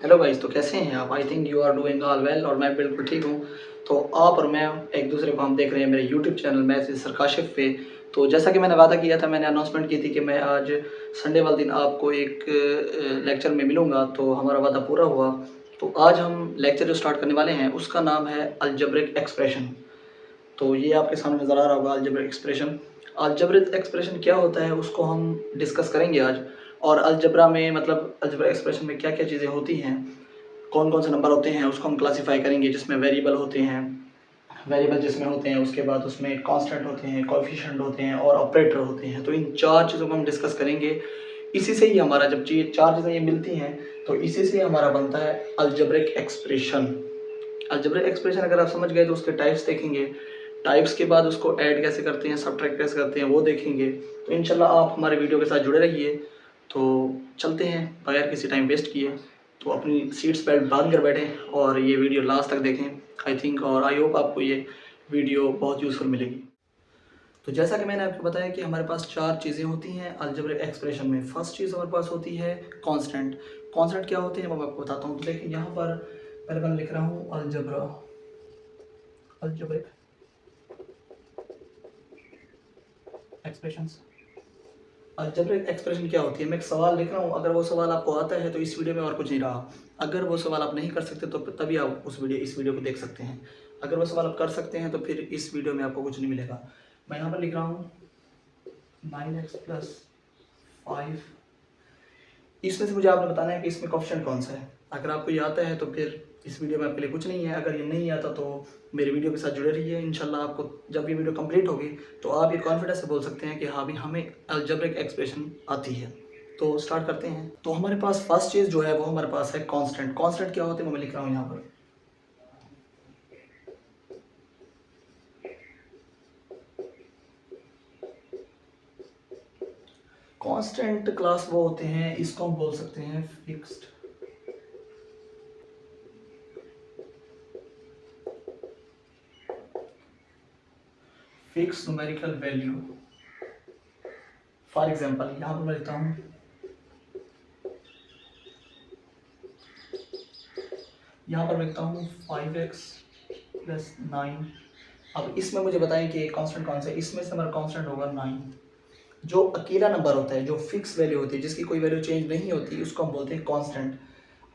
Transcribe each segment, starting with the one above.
Hello guys, तो कैसे हैं आप? I think you are doing all well और मैं बिल्कुल ठीक हूँ। तो आप और मैं एक दूसरे को हम देख रहे हैं मेरे यूट्यूब चैनल मैथ विद सरकाशिफ पे। तो जैसा कि मैंने वादा किया था, मैंने अनाउंसमेंट की थी कि मैं आज संडे वाले दिन आपको एक लेक्चर में मिलूँगा, तो हमारा वादा पूरा हुआ। तो आज हम लेक्चर जो स्टार्ट करने वाले हैं उसका नाम है अलजेब्रिक एक्सप्रेशन। तो ये आपके सामने नज़र आ रहा होगा अलजेब्रिक एक्सप्रेशन। अलजेब्रिक एक्सप्रेशन क्या होता है उसको हम डिस्कस करेंगे आज। और अलजेब्रा में मतलब अलजेब्रिक एक्सप्रेशन में क्या क्या चीज़ें होती हैं, कौन कौन से नंबर होते हैं उसको हम क्लासीफाई करेंगे, जिसमें वेरिएबल होते हैं, वेरिएबल जिसमें होते हैं, उसके बाद उसमें कांस्टेंट होते हैं, कोएफिशिएंट होते हैं और ऑपरेटर होते हैं। तो इन चार चीज़ों को हम डिस्कस करेंगे। इसी से ही हमारा जब ये चार चीज़ें ये मिलती हैं तो इसी से हमारा बनता है अलजेब्रिक एक्सप्रेशन। अलजेब्रिक एक्सप्रेशन अगर आप समझ गए तो उसके टाइप्स देखेंगे, टाइप्स के बाद उसको ऐड कैसे करते हैं, सब्ट्रैक्ट कैसे करते हैं वो देखेंगे। तो इंशाल्लाह आप हमारे वीडियो के साथ जुड़े रहिए। तो चलते हैं बगैर किसी टाइम वेस्ट किए। तो अपनी सीट्स बेल्ट बांध कर बैठें और ये वीडियो लास्ट तक देखें। आई थिंक और आई होप आपको ये वीडियो बहुत यूज़फुल मिलेगी। तो जैसा कि मैंने आपको बताया कि हमारे पास चार चीज़ें होती हैं अलजेब्रिक एक्सप्रेशन में। फर्स्ट चीज़ हमारे पास होती है कांस्टेंट। कांस्टेंट क्या होते हैं वो मैं आपको बताता हूँ। तो देखिए यहाँ पर पहले मैं लिख रहा हूँ अलजेब्रिक एक्सप्रेशंस। अलजेब्रिक एक्सप्रेशन क्या होती है, मैं एक सवाल लिख रहा हूँ, अगर वो सवाल आपको आता है तो इस वीडियो में और कुछ नहीं रहा। अगर वो सवाल आप नहीं कर सकते तो तभी आप इस वीडियो को देख सकते हैं। अगर वो सवाल आप कर सकते हैं तो फिर इस वीडियो में आपको कुछ नहीं मिलेगा। मैं यहाँ पर लिख रहा हूँ 9x+5। इसमें से मुझे आपने बताना है कि इसमें कोएफिशिएंट कौन सा है। अगर आपको ये आता है तो फिर इस वीडियो में आपके लिए कुछ नहीं है। अगर ये नहीं आता तो मेरे वीडियो के साथ जुड़े रहिए। इंशाल्लाह आपको जब ये वीडियो कंप्लीट होगी तो आप ये कॉन्फिडेंस से बोल सकते हैं कि हाँ भी हमें अलजेब्रिक एक्सप्रेशन आती है। तो स्टार्ट करते हैं। तो हमारे पास फर्स्ट चीज़ जो है वो हमारे पास है कांस्टेंट। कांस्टेंट क्या होते हैं वो मैं लिख रहा हूँ यहाँ पर। कांस्टेंट क्लास वो होते हैं, इसको हम बोल सकते हैं fix numerical value. For example यहाँ पर मैं लिखता हूँ लिखता हूँ 5x+9। अब इसमें मुझे बताएं कि कांस्टेंट कौन सा है। इसमें से हमारा कांस्टेंट होगा 9। जो अकेला नंबर होता है, जो फिक्स वैल्यू होती है, जिसकी कोई वैल्यू चेंज नहीं होती, उसको हम बोलते हैं कांस्टेंट।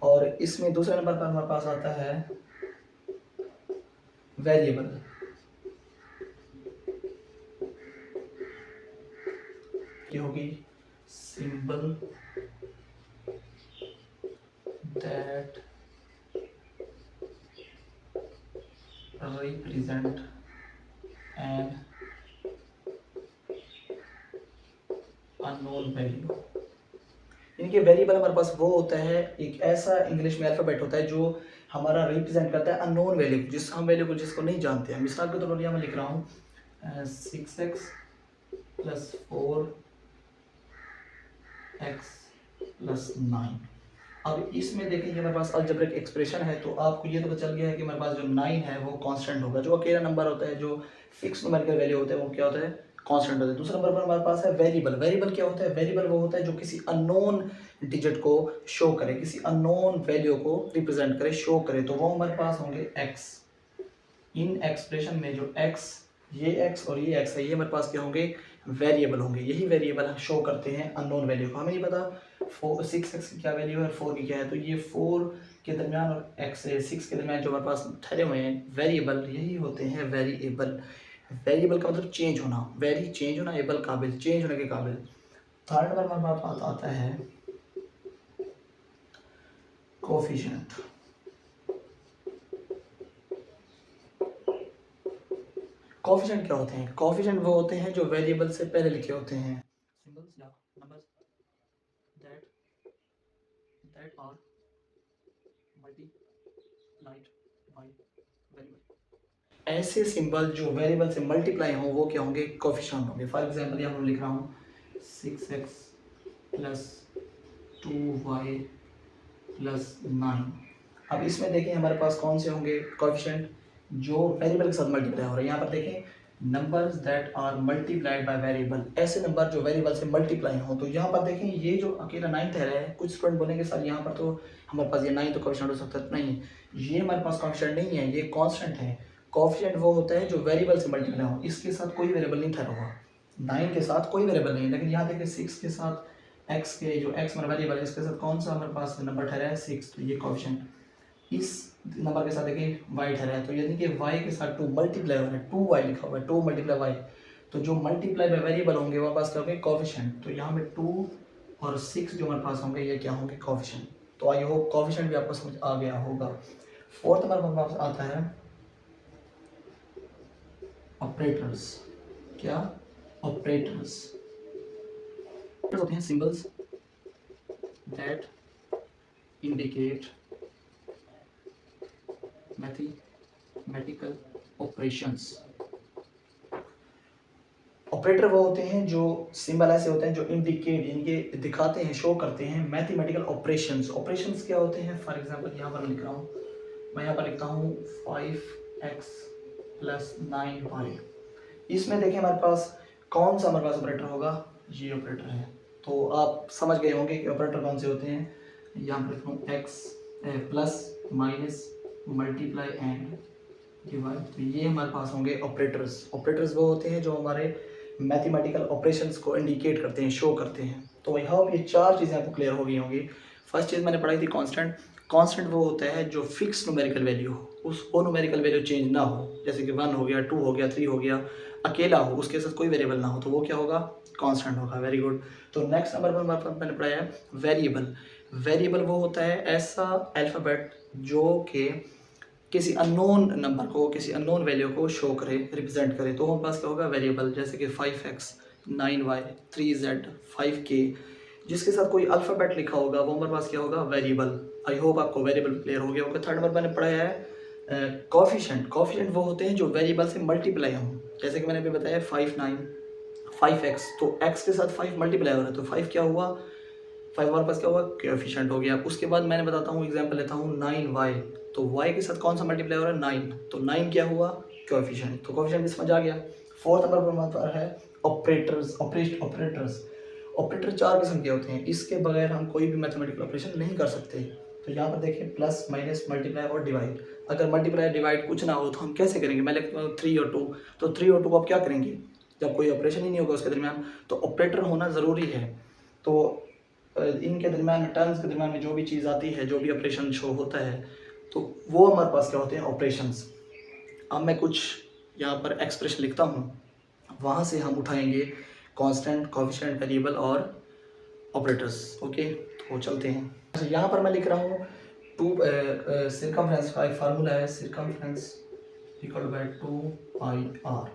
और इसमें दूसरे नंबर पर हमारे पास आता है वेरिएबल। ये होगी symbol that represent an unknown value. यानी कि वेरिएबल हमारे पास वो होता है, एक ऐसा इंग्लिश में अल्फ़ाबेट होता है जो हमारा रिप्रेजेंट करता है अननोन वैल्यू, जिस हम वैल्यू को जिसको नहीं जानते हैं। मिसाल के तौर पर यहाँ मैं लिख रहा हूँ 6x+4x+9। अब इसमें देखें ये हमारे पास अलजेब्रिक एक्सप्रेशन है, तो आपको ये तो पता चल गया है कि हमारे पास जो 9 है वो कांस्टेंट होगा। जो अकेला नंबर होता है, जो फिक्स न्यूमेरिकल वैल्यू होता है, वो क्या होता है, कांस्टेंट होता है। दूसरे नंबर पर हमारे पास है वेरिएबल। वेरिएबल क्या होता है? वेरिएबल वो होता है जो किसी अननोन डिजिट को शो करे, किसी अननोन वैल्यू को रिप्रेजेंट करे, शो करे। तो वो हमारे पास होंगे एक्स। इन एक्सप्रेशन में जो एक्स, ये एक्स और ये एक्स है, ये हमारे पास क्या होंगे, वेरिएबल होंगे। यही वेरिएबल हम शो करते हैं अननोन वैल्यू को। हमें नहीं पता 6x की क्या वैल्यू है और 4 की क्या है, तो ये 4 के दरमियान और x 6 के दरमियान जो हमारे पास ठहरे हुए हैं वेरिएबल, यही होते हैं वेरिएबल। वेरिएबल का मतलब चेंज होना, वेरी चेंज होना, एबल काबिल, चेंज होने के काबिल। थर्ड नंबर हमारे पास आता है कोफिशिएंट। कोफिशिएंट क्या होते हैं? कोफिशिएंट वो होते हैं जो वेरिएबल से पहले लिखे होते हैं, सिंबल्स या numbers that are multiplied by variable. ऐसे सिंबल जो वेरिएबल से मल्टीप्लाई हों वो क्या होंगे, कोफिशिएंट होंगे। फॉर एग्जांपल यहाँ पर लिख रहा हूँ 6x+2y+9। अब इसमें देखें हमारे पास कौन से होंगे कोफिशिएंट, जो वेरिएबल के साथ मल्टीप्लाई हो रहे हैं। यहाँ पर देखें numbers that are multiplied by variable, ऐसे नंबर जो वेरिएबल से मल्टीप्लाई हो। तो यहाँ पर देखें ये जो अकेला 9th है, कुछ स्टूडेंट बोलेंगे सर यहाँ पर तो हमारे पास ये 9 तो कोएफिशिएंट हो सकता है, नहीं ये हमारे पास कोएफिशिएंट नहीं है, ये कांस्टेंट है। कोएफिशिएंट वो होता है जो वेरिएबल से मल्टीप्लाई हो, इसके साथ कोई वेरिएबल नहीं ठहरा हुआ, 9 के साथ कोई वेरिएबल नहीं, लेकिन यहाँ देखिए 6 के साथ x के जो x हमारा वेरिएबल है इसके साथ कौन सा हमारे पास नंबर ठहरा है 6, तो ये कोएफिशिएंट इस नंबर के साथ देखिए y ठहरा है, तो यानी कि y के साथ 2 मल्टीप्लाई हो रहा है, 2y लिखा हुआ है, 2 मल्टीप्लाई y, तो जो मल्टीप्लाई बाय वेरिएबल होंगे वो पास क्या होंगे कोएफिशिएंट, तो यहाँ में 2 और 6 जो हमारे पास होंगे ये क्या होंगे कोएफिशिएंट। तो आई होप कोएफिशिएंट भी आपको समझ आ गया होगा। फोर्थ नंबर पर आता है ऑपरेटर्स। क्या ऑपरेटर्स होते हैं symbols that indicate mathematical operations. Operator वो होते हैं जो सिंबल ऐसे होते हैं जो इंडिकेट यानी कि दिखाते हैं, शो करते हैं मैथमेटिकल ऑपरेशंस। ऑपरेशंस क्या होते हैं, फॉर एग्जांपल यहाँ पर लिख रहा हूँ, मैं यहाँ पर लिखता हूँ 5x + 9y। इसमें देखिए हमारे पास कौन सा हमारे पास ऑपरेटर होगा, ये ऑपरेटर है। तो आप समझ गए होंगे कि ऑपरेटर कौन से होते हैं। यहाँ पर लिखता हूँ x plus minus multiply and divide, तो ये हमारे पास होंगे ऑपरेटर्स। ऑपरेटर्स वो होते हैं जो हमारे मैथमेटिकल ऑपरेशंस को इंडिकेट करते हैं, शो करते हैं। तो आई होप ये 4 चीज़ें आपको क्लियर हो गई होंगी। फर्स्ट चीज़ मैंने पढ़ाई थी कांस्टेंट। कांस्टेंट वो होता है जो फिक्स न्यूमेरिकल वैल्यू हो, वो न्यूमेरिकल वैल्यू चेंज ना हो, जैसे कि 1 हो गया, 2 हो गया, 3 हो गया, अकेला हो, उसके साथ कोई वेरिएबल ना हो, तो वो क्या होगा कांस्टेंट होगा। Very good. तो नेक्स्ट नंबर पर हमारे पास मैंने पढ़ाया है वेरिएबल। वेरिएबल वो होता है ऐसा अल्फ़ाबेट जो कि किसी अननोन नंबर को, किसी अननोन वैल्यू को शो करे, रिप्रेजेंट करे, तो हमारे पास क्या होगा वेरिएबल। जैसे कि 5x 9y 3z 5k, जिसके साथ कोई अल्फ़ाबेट लिखा होगा वो हमारे पास क्या होगा वेरिएबल। आई होप आपको वेरिएबल क्लियर हो गया होगा। थर्ड नंबर मैंने पढ़ाया है कोएफिशिएंट। कोएफिशिएंट वो होते हैं जो वेरिएबल से मल्टीप्लाई हों, जैसे कि मैंने अभी बताया 5 9 5x, तो x के साथ 5 मल्टीप्लाई हो रहा है, तो 5 क्या हुआ, 5 हमारे पास क्या हुआ कोएफिशिएंट हो गया। उसके बाद मैंने बताता हूँ एग्जांपल लेता हूँ 9y, तो y के साथ कौन सा मल्टीप्लाई हो रहा है 9, तो 9 क्या हुआ कोएफिशिएंट, तो कोएफिशिएंट भी समझ आ गया। फोर्थ नंबर पर हमारा है ऑपरेटर्स। ऑपरेटर्स ऑपरेटर 4 किस्म के होते हैं, इसके बगैर हम कोई भी मैथमेटिकल ऑपरेशन नहीं कर सकते। तो यहाँ पर देखिए प्लस माइनस मल्टीप्लाई और डिवाइड। अगर मल्टीप्लाई डिवाइड कुछ ना हो तो हम कैसे करेंगे, मैं लिखता हूँ 3 और 2, तो 3 और 2 को आप क्या करेंगे जब कोई ऑपरेशन ही नहीं होगा उसके दरमियान, तो ऑपरेटर होना ज़रूरी है। तो इनके दरमियान टर्म्स के दरमियान में जो भी चीज़ आती है, जो भी ऑपरेशन शो होता है, तो वो हमारे पास क्या होते हैं ऑपरेशंस। अब मैं कुछ यहाँ पर एक्सप्रेशन लिखता हूँ, वहाँ से हम उठाएंगे कांस्टेंट, कोएफिशिएंट, वेरिएबल और ऑपरेटर्स। ओके, तो चलते हैं। अच्छा, यहाँ पर मैं लिख रहा हूँ सर्कमफ्रेंस का एक फार्मूला है, सर्कमफ्रेंस इक्वल बाय 2πr।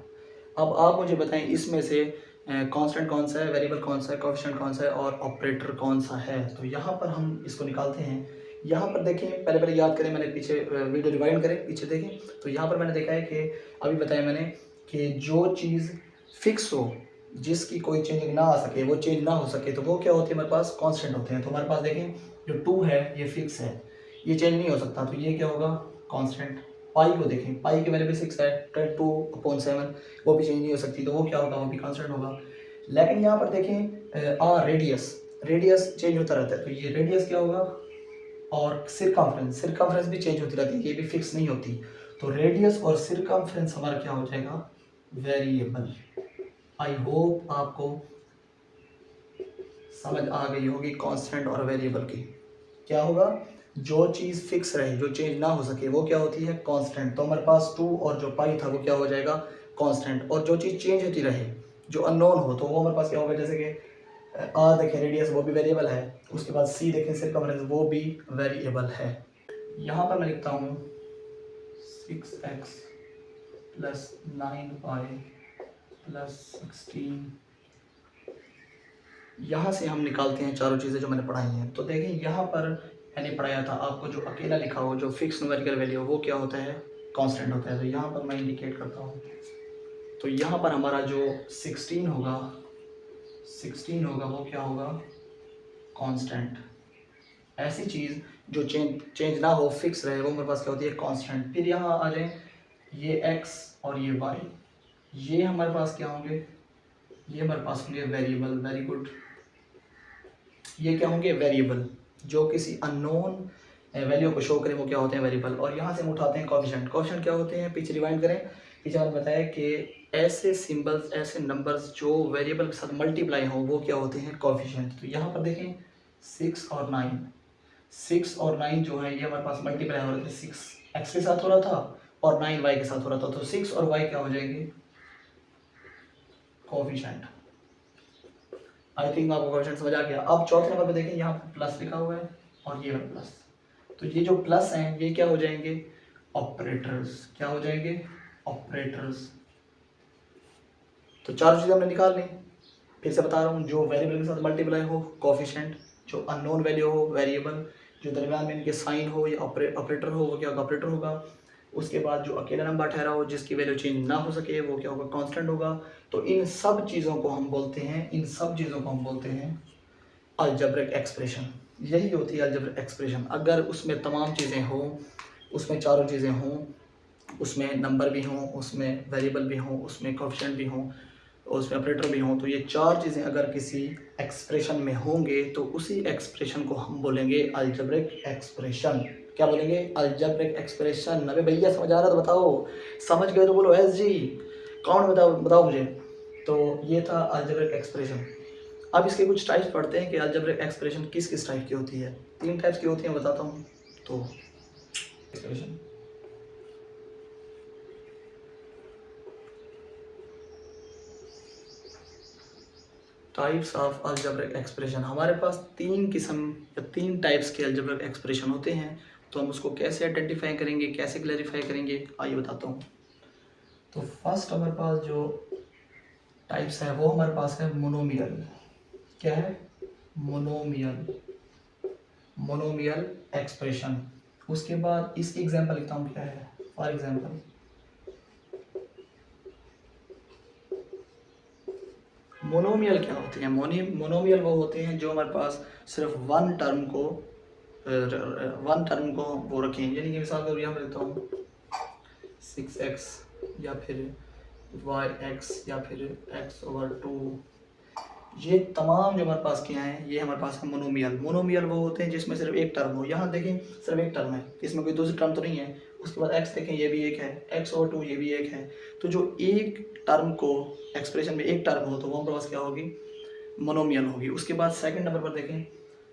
अब आप मुझे बताएं इसमें से कांस्टेंट कौन सा है, वेरिएबल कौन सा है, कोएफिशिएंट कौन सा है और ऑपरेटर कौन सा है। तो यहाँ पर हम इसको निकालते हैं। यहाँ पर देखें, पहले याद करें, मैंने पीछे वीडियो रिवाइंड करें, पीछे देखें, तो यहाँ पर मैंने देखा है कि अभी बताया मैंने कि जो चीज़ फिक्स हो, जिसकी कोई चेंजिंग ना आ सके, वो चेंज ना हो सके, तो वो क्या होती है हमारे पास कांस्टेंट होते हैं। तो हमारे पास देखें जो 2 है ये फिक्स है, ये चेंज नहीं हो सकता, तो ये क्या होगा कांस्टेंट। पाई को देखें, पाई की वैल्यू भी 6 है, 2/7, वो भी चेंज नहीं हो सकती, तो वो क्या होगा, वो भी कांस्टेंट होगा। लेकिन यहाँ पर देखें रेडियस चेंज होता रहता है, तो ये रेडियस क्या होगा, और सिरकमफ्रेंस भी चेंज होती रहती है, ये भी फिक्स नहीं होती। तो रेडियस और सिरकमफ्रेंस हमारा क्या हो जाएगा वेरिएबल। आई होप आपको समझ आ गई होगी कांस्टेंट और वेरिएबल की। क्या होगा, जो चीज़ फिक्स रहे, जो चेंज ना हो सके, वो क्या होती है कांस्टेंट। तो हमारे पास 2 और जो पाई था वो क्या हो जाएगा कांस्टेंट। और जो चीज़ चेंज होती रहे, जो अननोन हो, तो वो हमारे पास क्या होगा, जैसे कि आर देखें रेडियस, वो भी वेरिएबल है। उसके बाद सी देखें सर्कमफ्रेंस, वो भी वेरिएबल है। यहाँ पर मैं लिखता हूँ 6x + 9y + 16। यहाँ से हम निकालते हैं चारों चीज़ें जो मैंने पढ़ाई हैं। तो देखें यहाँ पर मैंने पढ़ाया था आपको, जो अकेला लिखा हो, जो फिक्स न्यूमेरिकल वैल्यू हो, वो क्या होता है कांस्टेंट होता है। तो यहाँ पर मैं इंडिकेट करता हूँ, तो यहाँ पर हमारा जो 16 होगा वो क्या होगा कांस्टेंट। ऐसी चीज़ जो चेंज ना हो, फिक्स रहे, वो मेरे पास क्या होती है कांस्टेंट। फिर यहाँ आ जाए ये x और ये y, ये हमारे पास क्या होंगे, ये हमारे पास होंगे वेरिएबल। Very good. ये क्या होंगे, वेरिएबल, जो किसी अननोन वैल्यू को शो करें, वो क्या होते हैं, वेरिएबल। और यहाँ से हम उठाते हैं कोएफिशिएंट। कोएफिशिएंट क्या होते हैं, पीछे रिवाइंड करें, पीछे मैंने बताया कि ऐसे सिंबल्स, ऐसे नंबर्स जो वेरिएबल के साथ मल्टीप्लाई हों, वो क्या होते हैं, कोएफिशिएंट। तो यहाँ पर देखें 6 और 9, 6 और 9 जो है ये हमारे पास मल्टीप्लाई हो रहे थे। 6 एक्स के साथ हो रहा था और 9 वाई के साथ हो रहा था। तो 6 और वाई क्या हो जाएंगे, कोएफिशिएंट। आई थिंक आपको कोएफिशिएंट समझ आ गया। अब चौथे नंबर पे देखें, यहाँ पे प्लस लिखा हुआ है और ये प्लस। तो ये जो प्लस हैं ये क्या हो जाएंगे, ऑपरेटर्स। क्या हो जाएंगे, ऑपरेटर्स। तो चार चीज़ें हमने निकाल ली। फिर से बता रहा हूँ, जो वेरिएबल के साथ मल्टीप्लाई हो कोएफिशिएंट, जो अननोन वैल्यू हो वेरिएबल, जो दरमियान में इनके साइन हो या ऑपरेटर हो वो क्या होगा, ऑपरेटर होगा। उसके बाद जो अकेला नंबर ठहरा हो जिसकी वैल्यू चेंज ना हो सके वो क्या होगा, कांस्टेंट होगा। तो इन सब चीज़ों को हम बोलते हैं, इन सब चीज़ों को हम बोलते हैं अलजेब्रिक एक्सप्रेशन। यही होती है अलजेब्रिक एक्सप्रेशन। अगर उसमें तमाम चीज़ें हों, उसमें चारों चीज़ें हों, उसमें नंबर भी हों, उसमें वेरिएबल भी हों, उसमें कोएफिशिएंट भी हों, उसमें ऑपरेटर भी हों, तो ये चार चीज़ें अगर किसी एक्सप्रेशन में होंगे तो उसी एक्सप्रेशन को हम बोलेंगे अलजेब्रिक एक्सप्रेशन। क्या बोलेंगे, अलजेब्रिक एक्सप्रेशन। अबे भैया समझ आ रहा तो बताओ, समझ गए तो बोलो एस जी। कौन बताओ, बताओ मुझे। तो ये था अलजेब्रिक एक्सप्रेशन। अब इसके कुछ टाइप्स पढ़ते हैं कि अलजेब्रिक एक्सप्रेशन किस किस टाइप की होती है। 3 टाइप्स की होती हैं, बताता हूँ। तो expression, types of algebraic expression. हमारे पास 3 किस्म या 3 टाइप्स के अलजेब्रिक एक्सप्रेशन होते हैं। तो हम उसको कैसे आइडेंटिफाई करेंगे, कैसे क्लैरिफाई करेंगे, आइए बताता हूँ। तो फर्स्ट हमारे पास जो टाइप्स है वो हमारे पास है मोनोमियल। क्या है, मोनोमियल, मोनोमियल एक्सप्रेशन। उसके बाद इसकी एग्जांपल लिखता हूँ, क्या है, फॉर एग्जांपल मोनोमियल क्या होते हैं, मोनोमियल वो होते हैं जो हमारे पास सिर्फ वन टर्म को वो रखें। यानी कि मिसाल के तौर यहाँ पर लिखता हूँ 6x या फिर yx या फिर x/2। ये तमाम जो हमारे पास क्या हैं, ये हमारे पास है मोनोमियल। मोनोमियल वो होते हैं जिसमें सिर्फ एक टर्म हो। यहाँ देखें सिर्फ एक टर्म है, इसमें कोई दूसरी टर्म तो नहीं है। उसके बाद x देखें, ये भी एक है, x/2 ये भी एक है। तो जो एक टर्म को एक्सप्रेशन में एक टर्म हो तो वो हमारे पास क्या होगी, मोनोमियल होगी। उसके बाद सेकंड नंबर पर देखें,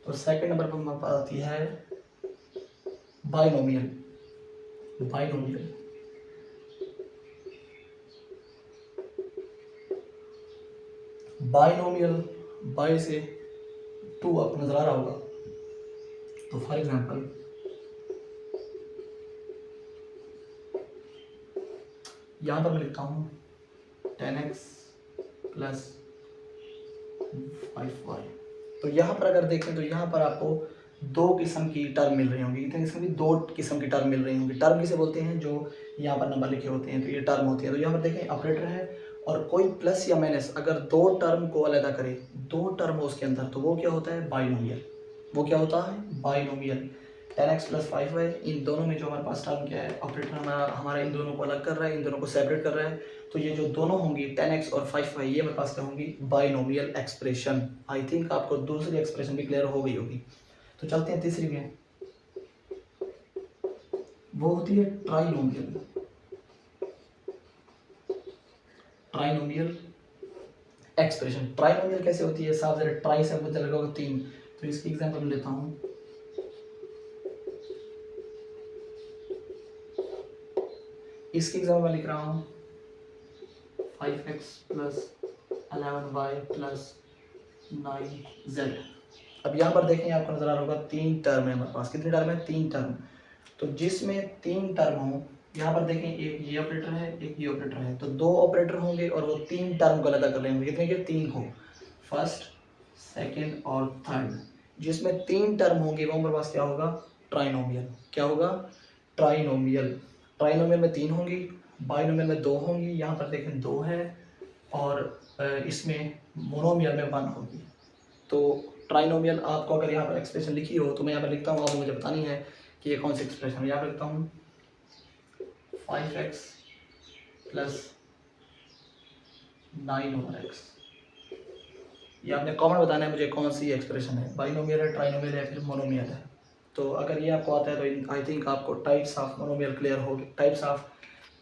तो सेकंड नंबर पर हमारे पास आती है बाइनोमियल। बाइनोमियल, बाइनोमियल, बाई से 2 आपको नजर आ रहा होगा। तो फॉर एग्जांपल यहाँ पर मैं लिखता हूँ 10x प्लस 5y। तो यहाँ पर अगर देखें तो यहाँ पर आपको 2 किस्म की टर्म मिल रही होंगी। कितने किस्म की, 2 किस्म की टर्म मिल रही होंगी। टर्म किसे बोलते हैं, जो यहाँ पर नंबर लिखे होते हैं, तो ये टर्म होती है। तो यहाँ पर देखें ऑपरेटर है और कोई प्लस या माइनस अगर 2 टर्म को अलग करे, 2 टर्म हो उसके अंदर, तो वो क्या होता है, बाइनोमियल। वो क्या होता है, बाइनोमियल। 10x प्लस 5y, इन दोनों में जो हमारे पास टर्म क्या है, ऑपरेटर हमारा इन दोनों को अलग कर रहा है, इन दोनों को सेपरेट कर रहा है। तो ये जो दोनों होंगी 10x और 5y, ये हमारे पास क्या होंगी, बाइनोमियल एक्सप्रेशन। आई थिंक आपको दूसरी एक्सप्रेशन भी क्लियर हो गई होगी। तो चलते हैं तीसरी में, वो होती है ट्राइनोमियल। Trinomial expression. ट्राइनोमियल कैसे होती है, साफ जरा, ट्राई से मुझे लगा 3। तो इसकी एग्जांपल लेता हूँ। इसकी एग्जांपल मैं लिख रहा हूँ 5x plus 11y plus 9z। अब यहाँ पर देखें, आपको नजर आ रहा होगा 3 टर्म है हमारे पास। कितनी टर्म है, 3 टर्म। तो जिसमें 3 टर्म हो, यहाँ पर देखें एक ये ऑपरेटर है, एक ये ऑपरेटर है। तो 2 ऑपरेटर होंगे और वो 3 टर्म को अलग कर लेंगे। कितने के, 3 को, फर्स्ट, सेकंड और थर्ड। जिसमें 3 टर्म होंगे वो हमारे पास क्या होगा, ट्राइनोमियल। क्या होगा, ट्राइनोमियल। ट्राइनोमियल में 3 होंगी, बाइनोमियल में 2 होंगी। यहाँ पर देखें 2 है और इसमें मोनोमियल में 1 होगी। तो ट्राइनोमियल आपको अगर यहाँ पर एक्सप्रेशन लिखी हो तो मैं यहाँ पर लिखता हूँ, आपको मुझे बतानी है कि ये कौन सी एक्सप्रेशन है। यहाँ पर लिखता हूँ 5x प्लस 9/x। ये आपने कॉमन बताना है मुझे कौन सी एक्सप्रेशन है, बाइनोमियल है, ट्राइनोमियल है, फिर मोनोमियल है। तो अगर ये आपको आता है तो आई थिंक आपको टाइप्स ऑफ मोनोमियल क्लियर हो गए, types of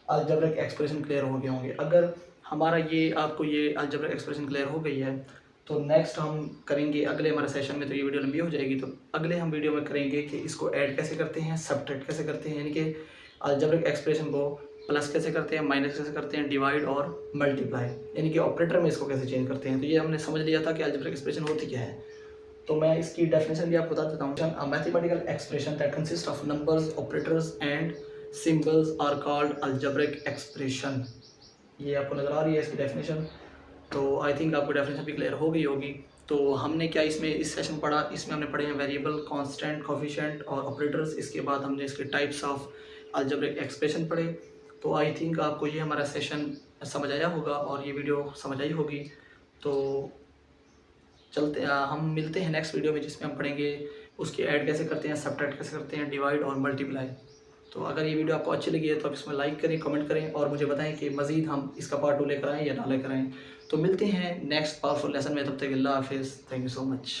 algebraic expression clear हो गए होंगे। अगर हमारा ये आपको ये अलजेब्रिक एक्सप्रेशन क्लियर हो गई है तो नेक्स्ट हम करेंगे अगले हमारे सेशन में, तो ये वीडियो लंबी हो जाएगी, तो अगले हम वीडियो में करेंगे कि इसको ऐड कैसे करते हैं, सब्ट्रैक्ट कैसे करते हैं, यानी कि अलजेब्रिक एक्सप्रेशन को प्लस कैसे करते हैं, माइनस कैसे करते हैं, डिवाइड और मल्टीप्लाई, यानी कि ऑपरेटर में इसको कैसे चेंज करते हैं। तो ये हमने समझ लिया था कि अलजेब्रिक एक्सप्रेशन होती क्या है। तो मैं इसकी डेफिनेशन भी आपको बता देता हूँ। A mathematical expression that consist of numbers, operators and symbols are called algebraic expression. ये आपको नज़र आ रही है इसकी डेफिनेशन। तो आई थिंक आपको डेफिनेशन भी क्लियर हो गई होगी। तो हमने क्या इसमें इस सेशन पढ़ा, इसमें हमने पढ़े हैं वेरिएबल, कांस्टेंट, कोफिशिएंट और ऑपरेटर्स। इसके बाद हमने इसके टाइप्स ऑफ अलजेब्रिक एक्सप्रेशन पढ़े। तो आई थिंक आपको ये हमारा सेशन समझ आया होगा और ये वीडियो समझ आई होगी। तो हम मिलते हैं नेक्स्ट वीडियो में, जिसमें हम पढ़ेंगे उसकी ऐड कैसे करते हैं, सब्ट्रैक्ट कैसे करते हैं, डिवाइड और मल्टीप्लाई। तो अगर ये वीडियो आपको अच्छी लगी है तो आप इसमें लाइक करें, कमेंट करें और मुझे बताएं कि मज़ीद हम इसका पार्ट 2 लेकर आएँ या ना लेकर आएँ। तो मिलते हैं नेक्स्ट पावरफुल लेसन में, तब तक अल्लाह हाफिज़, थैंक यू सो मच।